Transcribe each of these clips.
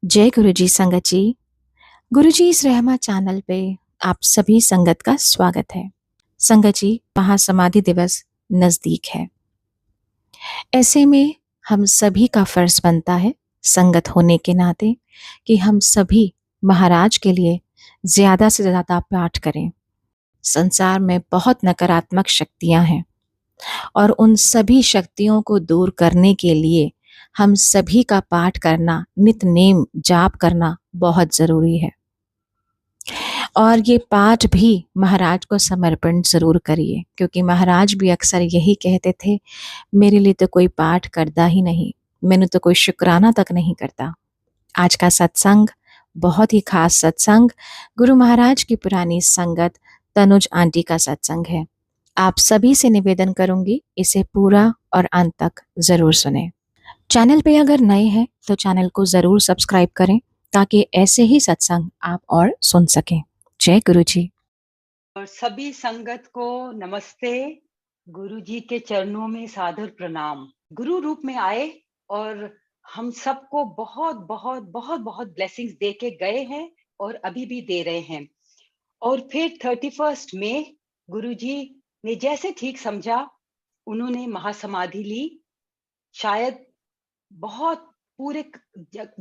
जय गुरुजी संगत जी। गुरुजी इस रहमा चैनल पे आप सभी संगत का स्वागत है। संगत जी, महासमाधि दिवस नजदीक है। ऐसे में हम सभी का फर्ज बनता है संगत होने के नाते कि हम सभी महाराज के लिए ज्यादा से ज्यादा पाठ करें। संसार में बहुत नकारात्मक शक्तियां हैं और उन सभी शक्तियों को दूर करने के लिए हम सभी का पाठ करना, नित नेम जाप करना बहुत जरूरी है। और ये पाठ भी महाराज को समर्पण जरूर करिए, क्योंकि महाराज भी अक्सर यही कहते थे, मेरे लिए तो कोई पाठ करता ही नहीं, मैंने तो कोई शुक्राना तक नहीं करता। आज का सत्संग बहुत ही खास सत्संग गुरु महाराज की पुरानी संगत तनुज आंटी का सत्संग है। आप सभी से निवेदन करूंगी, इसे पूरा और अंत तक जरूर सुने। चैनल पे अगर नए हैं तो चैनल को जरूर सब्सक्राइब करें ताकि ऐसे ही सत्संग आप और सुन सकें। जय गुरु जी। और सभी संगत को नमस्ते। गुरु जी के चरणों में सादर प्रणाम। गुरु रूप में आए और हम सबको बहुत बहुत बहुत बहुत ब्लेसिंग्स दे के गए हैं और अभी भी दे रहे हैं। और फिर 31 मई गुरु जी ने जैसे ठीक समझा उन्होंने महासमाधि ली। शायद बहुत पूरे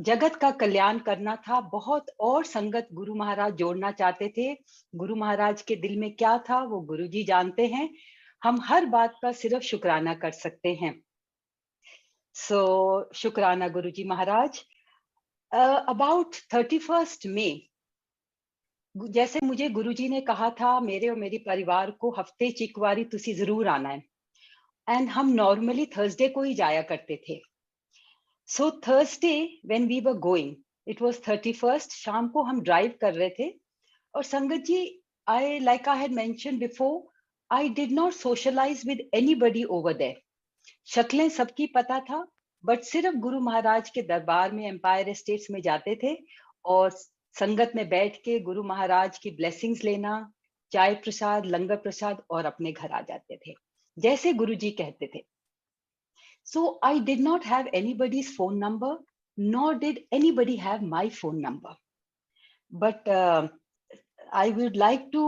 जगत का कल्याण करना था। बहुत और संगत गुरु महाराज जोड़ना चाहते थे। गुरु महाराज के दिल में क्या था वो गुरु जी जानते हैं। हम हर बात का सिर्फ शुक्राना कर सकते हैं। शुक्राना गुरु जी महाराज। अबाउट 31 मई जैसे मुझे गुरु जी ने कहा था मेरे और मेरे परिवार को हफ्ते च एक बारी तुसी जरूर आना है। एंड हम नॉर्मली थर्सडे को ही जाया करते थे। So Thursday when we were going, it was 31st, शाम को हम ड्राइव कर रहे थे। और sangat ji, I like I had mentioned before, I did not socialize with anybody over there. शक्लें सबकी पता था, बट सिर्फ गुरु महाराज के दरबार में एम्पायर एस्टेट्स में जाते थे और संगत में बैठ के गुरु महाराज की ब्लेसिंग्स लेना, चाय प्रसाद, लंगर प्रसाद, और अपने घर आ जाते थे जैसे गुरु जी कहते थे। So I did not have anybody's phone number, nor did anybody have my phone number. But I would like to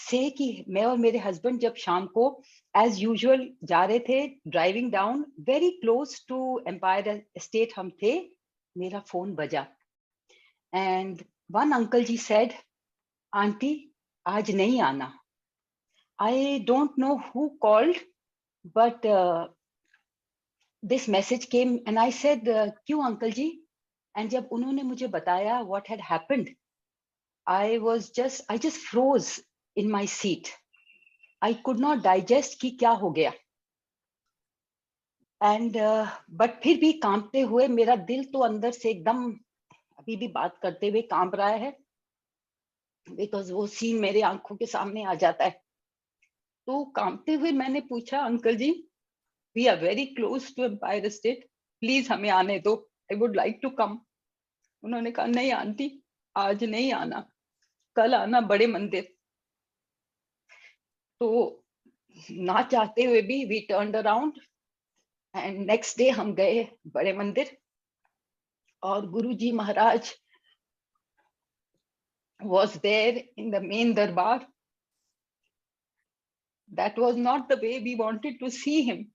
say कि मैं और मेरे हस्बैंड जब शाम को एज यूजुअल जा रहे थे, driving down very close to Empire Estate हम थे, मेरा फोन बजा। And one uncle ji said, aunty आज नहीं आना। I don't know who called, but this message came and I said, क्यों अंकल जी? एंड जब उन्होंने मुझे बताया what had happened, I just froze in my seat. I could not digest कि क्या हो गया। एंड बट फिर भी कांपते हुए, मेरा दिल तो अंदर से एकदम अभी भी बात करते हुए कांप रहा है, बिकॉज वो सीन मेरे आंखों के सामने आ जाता है। तो कांपते हुए मैंने पूछा, uncle ji we are very close to Empire State, please हमें आने दो, I would like to come. उन्होंने कहा, नहीं आंटी आज नहीं आना, कल आना बड़े मंदिर। तो ना चाहते हुए भी we turned around and next day हम गए बड़े मंदिर। और गुरुजी महाराज was there in the main darbar. That was not the way we wanted to see him,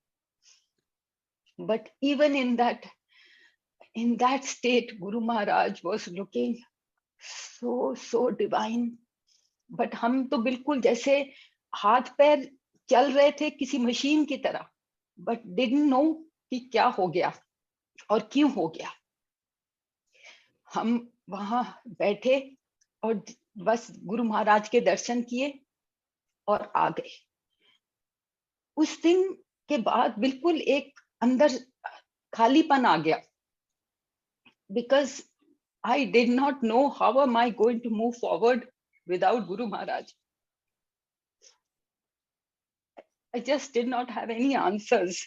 but even in that state, Guru Maharaj was looking so divine. But हम तो बिल्कुल जैसे हाथ पैर चल रहे थे किसी मशीन की तरह, बट डिडंट नो कि क्या हो गया और क्यों हो गया। हम वहां बैठे और बस गुरु महाराज के दर्शन किए और आ गए। उस दिन के बाद बिल्कुल एक अंदर खालीपन आ गया, because I did not know how am I going to move forward without Guru Maharaj. I just did not have any answers.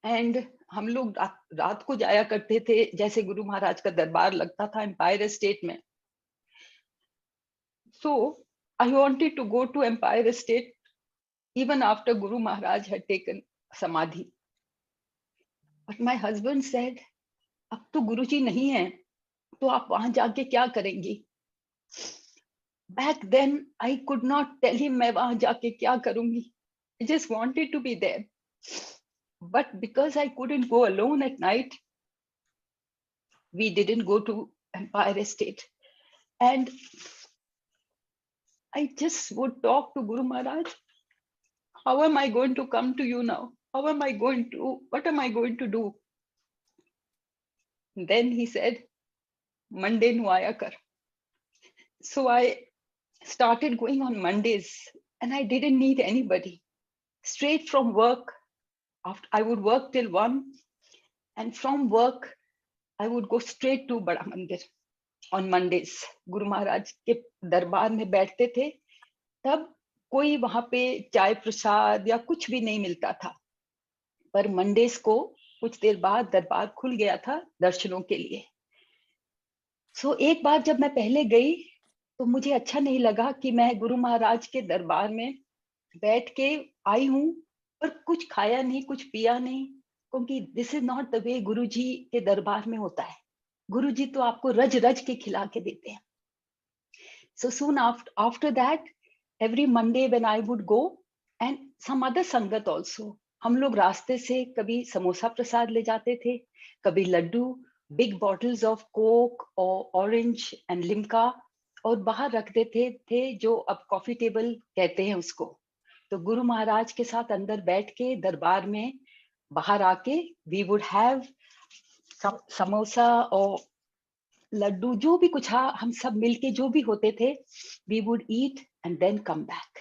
And हम लोग रात को जाया करते थे, जैसे गुरु महाराज का दरबार लगता था एम्पायर स्टेट में। So I wanted to go to Empire State even after Guru Maharaj had taken samadhi. But my husband said, अब तो गुरुजी नहीं है, तो आप वहां जाके क्या करेंगी? Back then I could not tell him मैं वहां जाके क्या करूंगी. I just wanted to be there, but because I couldn't go alone at night, we didn't go to Empire Estate. And I just would talk to Guru Maharaj. How am I going to come to you now? How am I going to, what am I going to do? Then he said, Monday nu aaya kar. So I started going on Mondays, and I didn't need anybody. Straight from work, after I would work till 1, and from work I would go straight to Bada Mandir on Mondays. Guru Maharaj के दरबार में बैठते थे. तब कोई वहां पे चाय प्रसाद या कुछ भी नहीं मिलता था, पर मंडेज को कुछ देर बाद दरबार खुल गया था दर्शनों के लिए. सो एक बार जब मैं पहले गई तो मुझे अच्छा नहीं लगा कि मैं गुरु महाराज के दरबार में बैठ के आई हूँ पर कुछ खाया नहीं, कुछ पिया नहीं, क्योंकि this is not the way गुरु जी के दरबार में होता है. गुरु जी तो आपको रज रज के खिला के देते हैं. So soon after that, every Monday when I would go, and some other संगत also, हम लोग रास्ते से कभी समोसा प्रसाद ले जाते थे, कभी Laddu, big bottles of coke or orange and limca, और बाहर रख देते थे जो अब कॉफी टेबल कहते हैं उसको. तो गुरु महाराज के साथ अंदर बैठ के दरबार में बाहर आके we would have समोसा और लड्डू, जो भी कुछ हम सब मिलके जो भी होते थे, we would eat and then come back.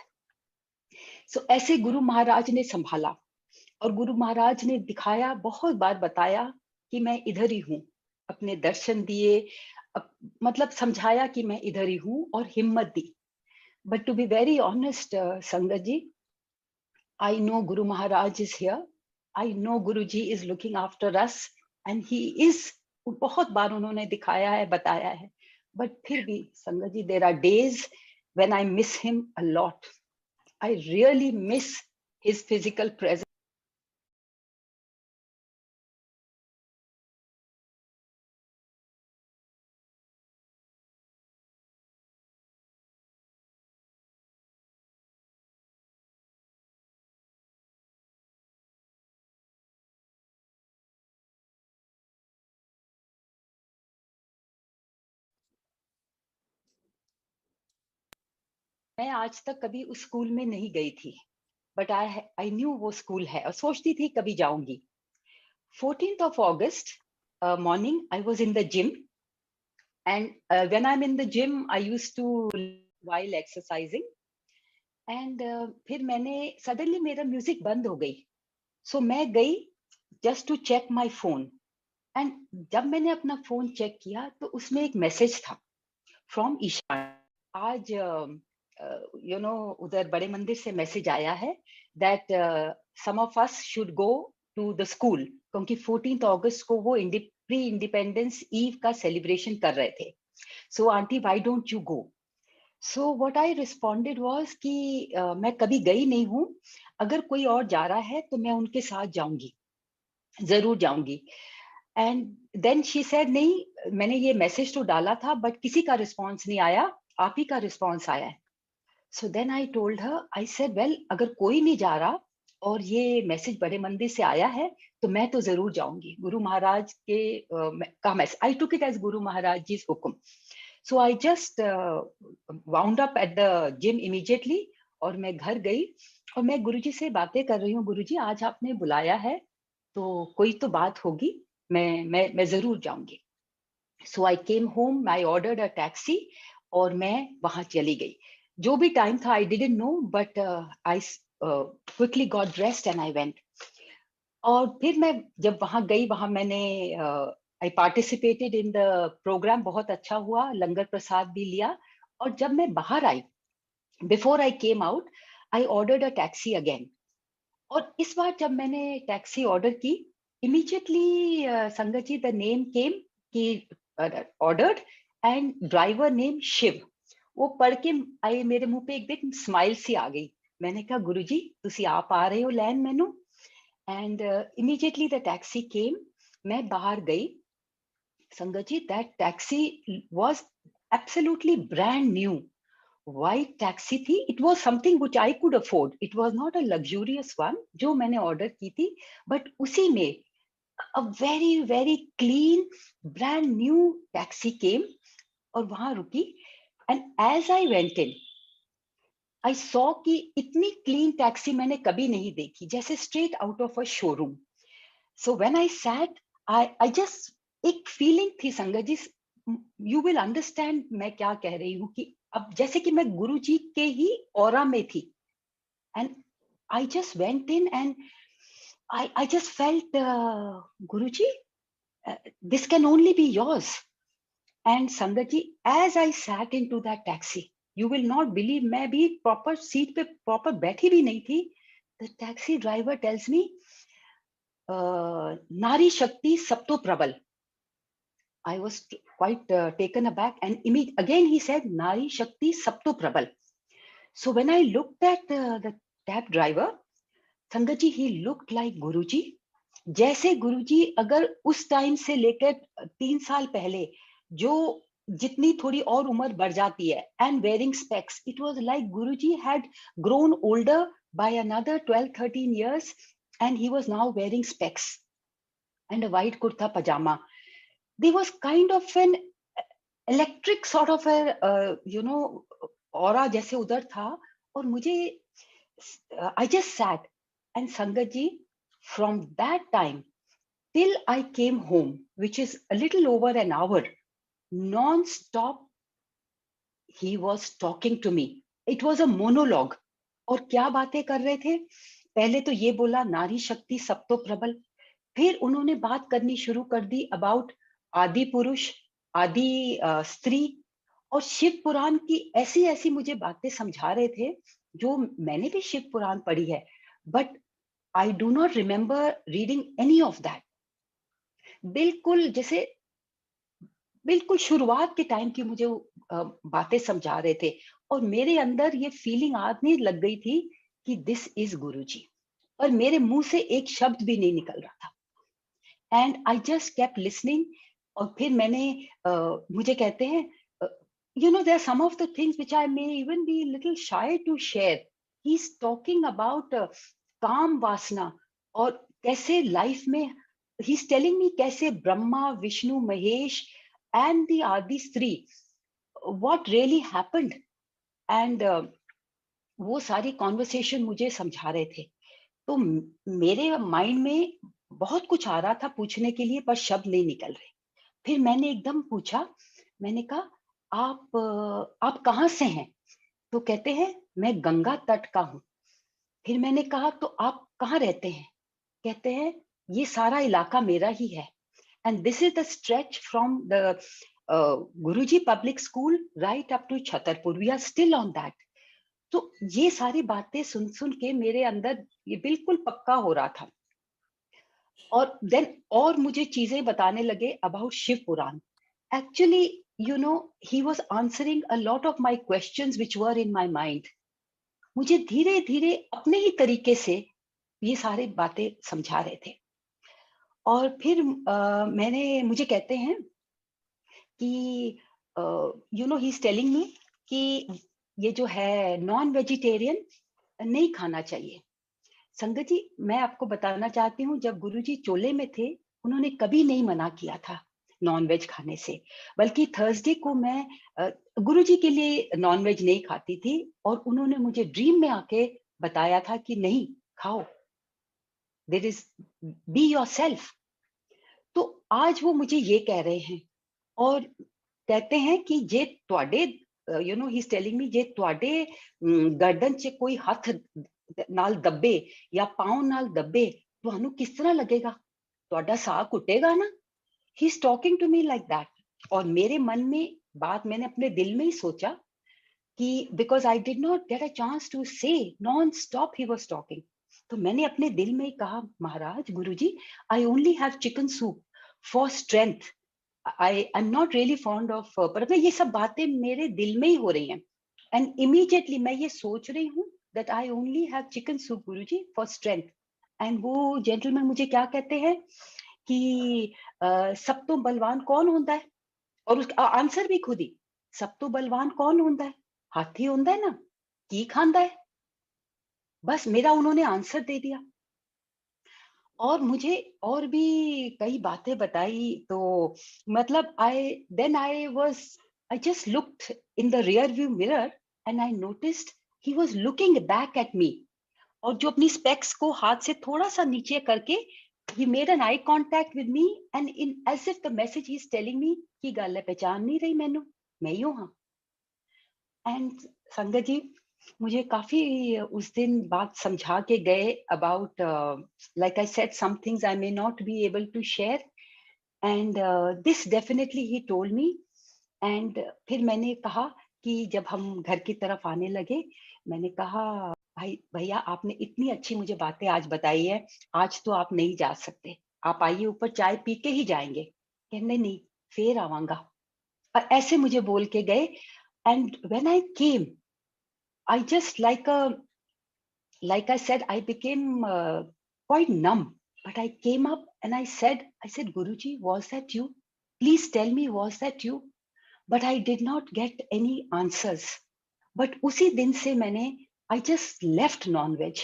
So ऐसे गुरु महाराज ने संभाला, और गुरु महाराज ने दिखाया, बहुत बार बताया कि मैं इधर ही हूँ, अपने दर्शन दिए, मतलब समझाया कि मैं इधर ही हूँ और हिम्मत दी. But to be very honest sangat ji, I know Guru Maharaj is here, I know Guru ji is looking after us, and he is. बहुत बार उन्होंने दिखाया है, बताया है, बट फिर भी sangat ji, there are days when I miss him a lot. I really miss his physical presence. मैं आज तक कभी उस स्कूल में नहीं गई थी, बट आई न्यू वो स्कूल है और सोचती थी कभी जाऊंगी. 14th of August morning, I was in the gym, and when I'm in the gym, I used to while exercising, and फिर मैंने सडनली मेरा म्यूजिक बंद हो गई. सो मैं गई just to check my phone, and जब मैंने अपना फोन चेक किया तो उसमें एक मैसेज था फ्रॉम ईशान. आज यू नो उधर बड़े मंदिर से मैसेज आया है that some of us should go to the school, क्योंकि 14th अगस्त को वो प्री इंडिपेंडेंस ईव का सेलिब्रेशन कर रहे थे. So auntie, why don't you go? So what I responded was कि मैं कभी गई नहीं हूँ, अगर कोई और जा रहा है तो मैं उनके साथ जाऊंगी, जरूर जाऊंगी. एंड देन शी सेड, नहीं, मैंने ये मैसेज तो डाला था बट किसी का रिस्पॉन्स नहीं आया, आप ही का रिस्पॉन्स आया है. So then I told her, I said, well, अगर कोई नहीं जा रहा और ये मैसेज बड़े मंदिर से आया है तो मैं तो जरूर जाऊंगी. गुरु महाराज के का message, I took it as Guru Maharaj ji हुक्म. So I just wound up at the gym immediately, और मैं घर गई और मैं गुरुजी से बातें कर रही हूँ. गुरुजी, आज आपने बुलाया है तो कोई तो बात होगी, मैं जरूर जाऊंगी. So I came home, I ordered a taxi और मैं वहां चली गई. जो भी टाइम था I didn't know, but I quickly got dressed and I went. और फिर मैं जब वहां गई, वहां मैंने I participated in the programme, बहुत अच्छा हुआ, लंगर प्रसाद भी लिया. और जब मैं बाहर आई, before I came out, I ordered a taxi again. और इस बार जब मैंने टैक्सी ऑर्डर की, इमीडिएटली संगत जी, द नेम केम कि ordered, and driver name Shiv. वो पढ़ के आई, मेरे मुंह पे एक बिग स्माइल सी आ गई. मैंने कहा, गुरुजी तुसी आप आ रहे हो लैन मैनू. एंड इमीडिएटली द टैक्सी केम. मैं बाहर गई Sangaji, that taxi was absolutely brand new. White taxi थी. It was something which I could afford. It was not a luxurious one जो मैंने order की थी, but उसी में a very very clean brand new taxi came और वहां रुकी. And as I went in, I saw कि इतनी clean taxi मैंने कभी नहीं देखी, जैसे straight out of a showroom. So when I sat, I just एक feeling थी संगत जी, you will understand मैं क्या कह रही हूँ कि अब जैसे कि मैं गुरु जी के ही ऑरा में थी. And I just went in and I just felt, Guruji, this can only be yours. And Sangat ji, as I sat into that taxi, you will not believe, मैं भी proper seat पे proper बैठी भी नहीं थी. The taxi driver tells me, नारी शक्ति सब तो प्रबल. I was quite taken aback, and again he said, Nari Shakti Sapto Prabal. So when I looked at the cab driver, Sangat he looked like Guruji. जैसे गुरुजी अगर उस time से लेकर 3 साल पहले जो जितनी थोड़ी और उम्र बढ़ जाती है, and wearing specs, it was like Guruji had grown older by another 12-13 years, and he was now wearing specs and a white kurta pajama. There was kind of an electric sort of a aura जैसे उधर था. और मुझे I just sat, and Sangat ji, from that time till I came home, which is a little over an hour, non-stop he was talking to me. It was a monologue. और क्या बातें कर रहे थे? पहले तो ये बोला नारी शक्ति सब तो प्रबल. फिर उन्होंने बात करनी शुरू कर दी अबाउट आदि पुरुष, आदि स्त्री, और शिव पुराण की ऐसी ऐसी मुझे बातें समझा रहे थे जो मैंने भी शिव पुराण पढ़ी है, but I do not remember reading any of that. बिल्कुल जैसे बिल्कुल शुरुआत के टाइम की मुझे बातें समझा रहे थे, और मेरे अंदर ये फीलिंग आने लग गई थी कि दिस इज गुरुजी, और मेरे मुंह से एक शब्द भी नहीं निकल रहा था. And I just kept listening. और फिर मैंने मुझे कहते हैं, there are some of the things which I may even be a little shy to share. He's talking about काम वासना, और कैसे लाइफ में he's telling me कैसे ब्रह्मा विष्णु महेश and the आदि स्त्री what really happened. and वो सारी कॉन्वर्सेशन मुझे समझा रहे थे. तो मेरे माइंड में बहुत कुछ आ रहा था पूछने के लिए, पर शब्द नहीं निकल रहे. फिर मैंने एकदम पूछा, मैंने कहा आप कहाँ से हैं? तो कहते हैं मैं गंगा तट का हूँ. फिर मैंने कहा तो आप कहाँ रहते हैं? कहते हैं ये सारा इलाका मेरा ही है. And this is the stretch from the Guruji public school right up to Chhatarpur. We are still on that. तो ये सारी बातें सुन सुन के मेरे अंदर ये बिल्कुल पक्का हो रहा था. और देन और मुझे चीजें बताने लगे about Shiv Puran. Actually he was answering a lot of my questions which were in my mind. मुझे धीरे धीरे अपने ही तरीके से ये सारी बातें समझा रहे थे. और फिर मुझे कहते हैं कि ही इज टेलिंग मी कि ये जो है नॉन वेजिटेरियन नहीं खाना चाहिए. संगत जी, मैं आपको बताना चाहती हूँ, जब गुरुजी चोले में थे उन्होंने कभी नहीं मना किया था नॉन वेज खाने से. बल्कि थर्सडे को मैं गुरुजी के लिए नॉन वेज नहीं खाती थी, और उन्होंने मुझे ड्रीम में आके बताया था कि नहीं खाओ, देयर इज बी योरसेल्फ. तो आज वो मुझे ये कह रहे हैं, और कहते हैं कि जे ਤੁਹਾਡੇ ही इज टेलिंग मी जे ਤੁਹਾਡੇ गर्दन च कोई हथ ਨਾਲ ਦੱਬੇ ਜਾਂ ਪਾਉ ਨਾਲ ਦੱਬੇ ਤੁਹਾਨੂੰ किस तरह लगेगा? ਤੁਹਾਡਾ ਸਾਹ ਘੁੱਟੇਗਾ ना. He is talking to me like that. और मेरे मन में बात, मैंने अपने दिल में ही सोचा कि because I did not get a chance to say, non stop he was talking. तो मैंने अपने दिल में ही कहा, Maharaj Guruji, I only have chicken soup for strength. I am not really fond of, पर ये सब बातें मेरे दिल में ही हो रही हैं. एंड इमीडिएटली मैं ये सोच रही हूँ that I only have chicken soup Guruji for strength. And वो जेंटलमैन मुझे क्या कहते हैं कि सब तो बलवान कौन होंदा है? और उसका आंसर भी खुद ही, सब तो बलवान कौन होंदा है? हाथी होंदा है ना, की खांदा है? बस मेरा उन्होंने आंसर दे दिया। और मुझे और भी कई बातें बताई, तो मतलब I just looked in the rear view mirror and I noticed he was looking back at me. और जो अपनी स्पेक्स को हाथ से थोड़ा सा नीचे करके he made an eye contact with me and in as if the message he's telling me कि गल है पहचान नहीं रही मैनू, मैं ही हूं हाँ। एंड संगत जी, मुझे काफी उस दिन बात समझा के गए about, like I said, some things I may not be able to share, and this definitely he told me. And फिर मैंने कहा कि जब हम घर की तरफ आने लगे, मैंने कहा भाई भैया आपने इतनी अच्छी मुझे बातें आज बताई है, आज तो आप नहीं जा सकते, आप आइए ऊपर चाय पी के ही जाएंगे। कहने नहीं, फिर आवांगा। और ऐसे मुझे बोल के गए। And when I came, I just like I said, I became quite numb. But I came up and I said, Guruji, was that you? Please tell me, was that you? But I did not get any answers. But उसी दिन से मैंने, I just left non-veg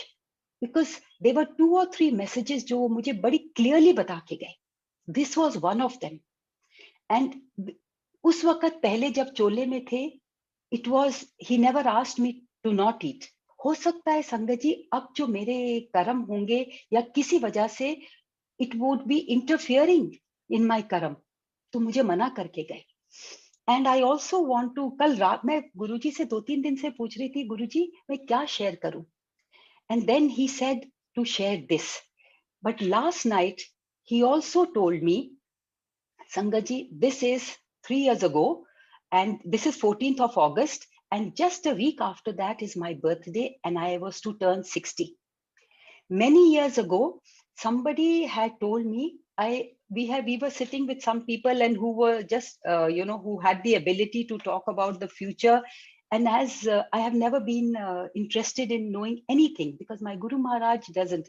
because there were 2 or 3 messages जो वो मुझे बड़ी clearly बता के गए. This was one of them. And उस वक्त पहले जब चोले में थे, it was, he never asked me to not eat. हो सकता है संगत जी अब जो मेरे कर्म होंगे या किसी वजह से it would be interfering in my karma, तो मुझे मना करके गए। And I also want to, कल रात मैं गुरुजी से 2-3 दिन से पूछ रही थी, गुरुजी मैं क्या शेयर करूं, and then he said to share this. But last night he also told me, Sangaji, this is 3 years ago, and this is 14th of August, and just a week after that is my birthday, and I was to turn 60. Many years ago, somebody had told me, we were sitting with some people and who were just, who had the ability to talk about the future. And as I have never been interested in knowing anything because my Guru Maharaj doesn't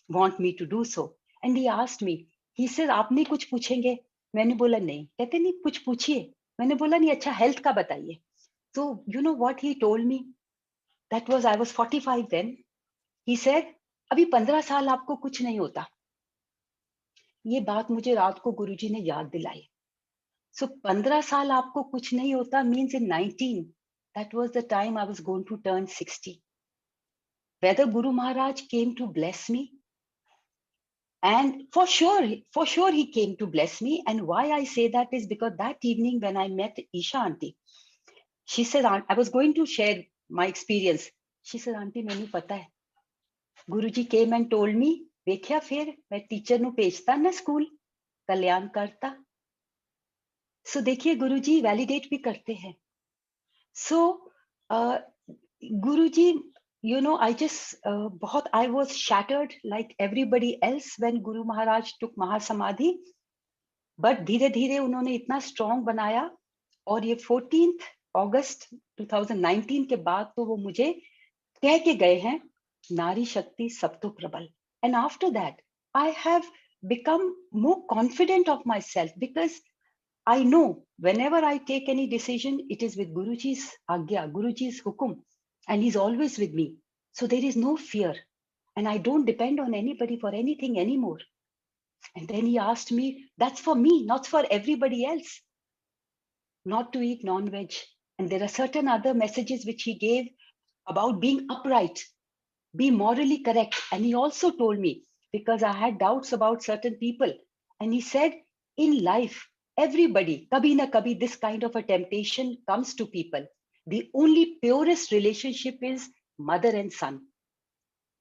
want me to do so. And he asked me, he said, आपने कुछ पूछेंगे? मैंने बोला नहीं। कहते नहीं कुछ पूछिए। मैंने बोला नहीं, अच्छा हेल्थ का बताइए। So you know what he told me? That was, I was 45 then. He said, अभी 15 साल आपको कुछ नहीं होता। ये बात मुझे रात को गुरुजी ने याद दिलाई। So 15 साल आपको कुछ नहीं होता means in 19, that was the time I was going to turn 60. Whether Guru Maharaj came to bless me, and for sure he came to bless me. And why I say that is because that evening when I met Isha auntie, she said, I was going to share my experience. She said, auntie मैंने पता है, गुरुजी came and told me, देखिया फिर मैं teacher नु भेजता ना school, कल्याण करता। सो देखिए गुरुजी वैलिडेट भी करते हैं। सो गुरुजी, you know, I was shattered like everybody else when Guru Maharaj took Mahasamadhi, but धीरे धीरे उन्होंने इतना स्ट्रॉन्ग बनाया। और ये 14th अगस्त 2019 के बाद तो वो मुझे कह के गए हैं, नारी शक्ति सब तो प्रबल। And after that I have become more confident of myself because I know whenever I take any decision, it is with Guruji's agya, Guruji's hukum, and he's always with me. So there is no fear, and I don't depend on anybody for anything anymore. And then he asked me, that's for me, not for everybody else, not to eat non-veg. And there are certain other messages which he gave about being upright, be morally correct. And he also told me, because I had doubts about certain people, and he said, in life, everybody, kabhi na kabhi, this kind of a temptation comes to people. The only purest relationship is mother and son.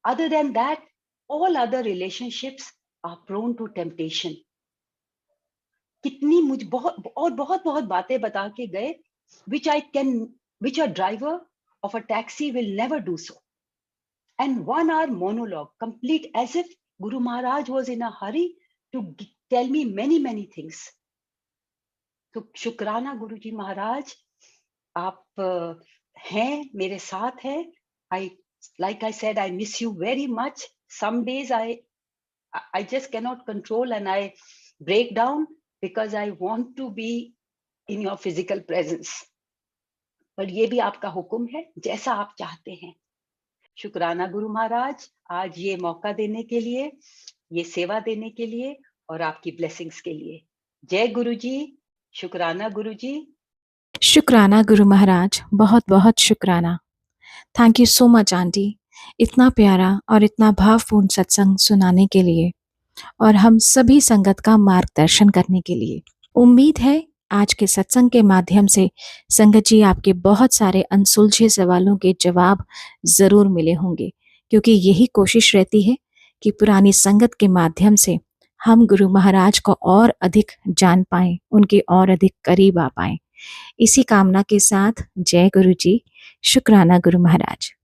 Other than that, all other relationships are prone to temptation. कितनी मुझ बहुत और बहुत बातें बता के गए, which a driver of a taxi will never do so. And 1 hour monologue, complete as if Guru Maharaj was in a hurry to tell me many things. तो शुक्राना गुरुजी महाराज, आप हैं मेरे साथ हैं। Like I said, I miss you very much. Some days I just cannot control, and I break down because I want to be in your physical presence. पर ये भी आपका हुक्म है, जैसा आप चाहते हैं। शुक्राना गुरु महाराज, आज ये मौका देने के लिए, ये सेवा देने के लिए और आपकी ब्लेसिंग्स के लिए। जय गुरु जी, शुक्राना गुरु जी। शुक्राना गुरु महाराज, बहुत बहुत शुक्राना। Thank you so much aunty, इतना प्यारा और इतना भावपूर्ण सत्संग सुनाने के लिए और हम सभी संगत का मार्गदर्शन करने के लिए। उम्मीद है आज के सत्संग के माध्यम से संगत जी आपके बहुत सारे अनसुलझे सवालों के जवाब जरूर मिले होंगे, क्योंकि यही कोशिश रहती है कि पुरानी संगत के माध्यम से हम गुरु महाराज को और अधिक जान पाएं, उनके और अधिक करीब आ पाएं। इसी कामना के साथ जय गुरु जी, शुक्राना गुरु महाराज।